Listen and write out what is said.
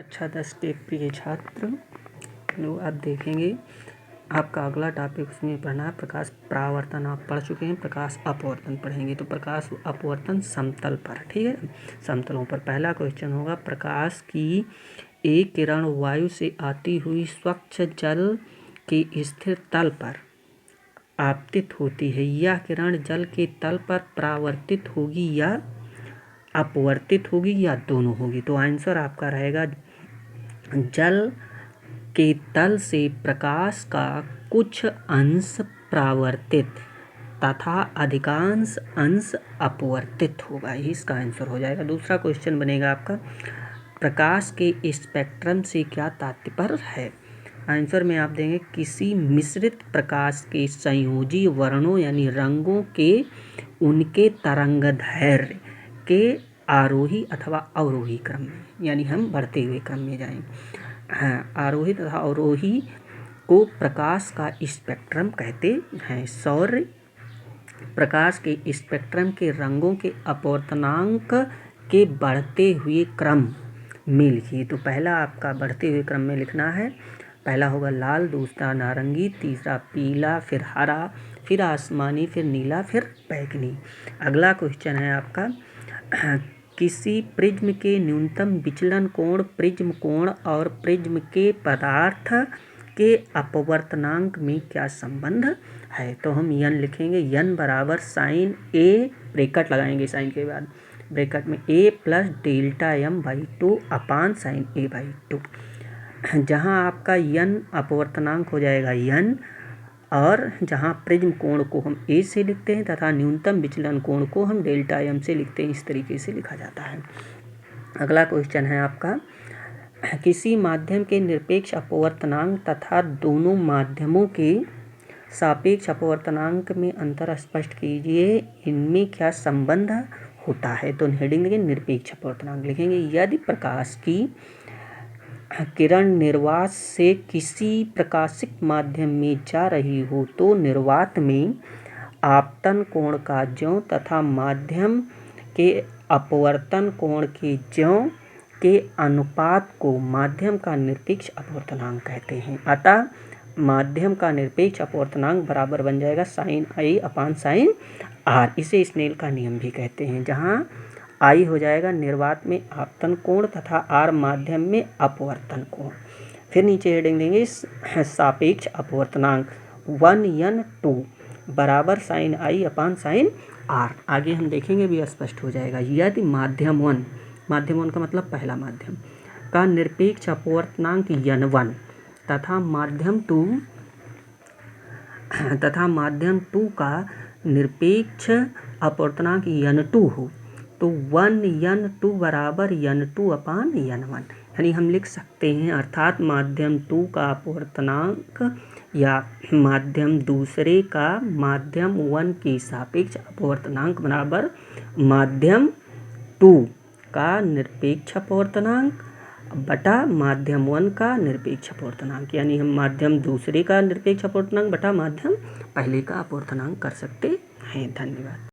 कक्षा 10 के प्रिय छात्र लोग, आप देखेंगे आपका अगला टॉपिक उसमें पढ़ना है प्रकाश परावर्तन। आप पढ़ चुके हैं, प्रकाश अपवर्तन पढ़ेंगे। तो प्रकाश अपवर्तन समतल पर, ठीक है, समतलों पर। पहला क्वेश्चन होगा, प्रकाश की एक किरण वायु से आती हुई स्वच्छ जल के स्थिर तल पर आपतित होती है। यह किरण जल के तल पर परावर्तित होगी या अपवर्तित होगी या दोनों होगी। तो आंसर आपका रहेगा, जल के तल से प्रकाश का कुछ अंश परावर्तित तथा अधिकांश अंश अपवर्तित होगा। इसका आंसर हो जाएगा। दूसरा क्वेश्चन बनेगा आपका, प्रकाश के स्पेक्ट्रम से क्या तात्पर्य है। आंसर में आप देंगे, किसी मिश्रित प्रकाश के संयोजी वर्णों यानी रंगों के उनके तरंगदैर्घ्य के आरोही अथवा अवरोही क्रम में, यानी हम बढ़ते हुए क्रम में जाएंगे। हाँ, आरोही तथा अवरोही को प्रकाश का स्पेक्ट्रम कहते हैं। सौर प्रकाश के स्पेक्ट्रम के रंगों के अपवर्तनांक के बढ़ते हुए क्रम में लिखिए। तो पहला आपका बढ़ते हुए क्रम में लिखना है। पहला होगा लाल, दूसरा नारंगी, तीसरा पीला, फिर हरा, फिर आसमानी, फिर नीला, फिर बैंगनी। अगला क्वेश्चन है आपका, किसी प्रिज्म के न्यूनतम विचलन कोण, प्रिज्म कोण और प्रिज्म के पदार्थ के अपवर्तनांक में क्या संबंध है। तो हम यन लिखेंगे, यन बराबर साइन ए, ब्रैकेट लगाएंगे साइन के बाद, ब्रैकेट में A plus delta m by 2 upon sine A by 2। जहाँ आपका यन अपवर्तनांक हो जाएगा यन, और जहाँ प्रिज्म कोण को हम ए से लिखते हैं तथा न्यूनतम विचलन कोण को हम डेल्टा एम से लिखते हैं। इस तरीके से लिखा जाता है। अगला क्वेश्चन है आपका, किसी माध्यम के निरपेक्ष अपवर्तनांक तथा दोनों माध्यमों के सापेक्ष अपवर्तनांक में अंतर स्पष्ट कीजिए, इनमें क्या संबंध होता है। तो हेडिंग देंगे निरपेक्ष अपवर्तनांक, लिखेंगे यदि प्रकाश की किरण निर्वात से किसी प्रकाशित माध्यम में जा रही हो तो निर्वात में आपतन कोण का ज्यों तथा माध्यम के अपवर्तन कोण के ज्यों के अनुपात को माध्यम का निरपेक्ष अपवर्तनांक कहते हैं। अतः माध्यम का निरपेक्ष अपवर्तनांक बराबर बन जाएगा sine I upon sine R. इसे स्नेल का नियम भी कहते हैं, जहाँ आई हो जाएगा निर्वात में आपतन कोण तथा आर माध्यम में अपवर्तन कोण। फिर नीचे हेडिंग देंगे सापेक्ष अपवर्तनांक 1n2 बराबर sine I upon sine R. आगे हम देखेंगे भी स्पष्ट हो जाएगा। यदि माध्यम वन का मतलब पहला माध्यम का निरपेक्ष अपवर्तनांक n1 तथा माध्यम 2 का निरपेक्ष अपवर्तनांक n2 हो तो 1n2 बराबर n2 अपान n1, यानी हम लिख सकते हैं, अर्थात माध्यम 2 का अपवर्तनांक या माध्यम दूसरे का माध्यम 1 के सापेक्ष अपवर्तनांक बराबर माध्यम 2 का निरपेक्ष अपवर्तनांक बटा माध्यम 1 का निरपेक्ष अपवर्तनांक, यानी हम माध्यम दूसरे का निरपेक्ष अपवर्तनांक बटा माध्यम पहले का अपवर्तनांक कर सकते हैं। धन्यवाद।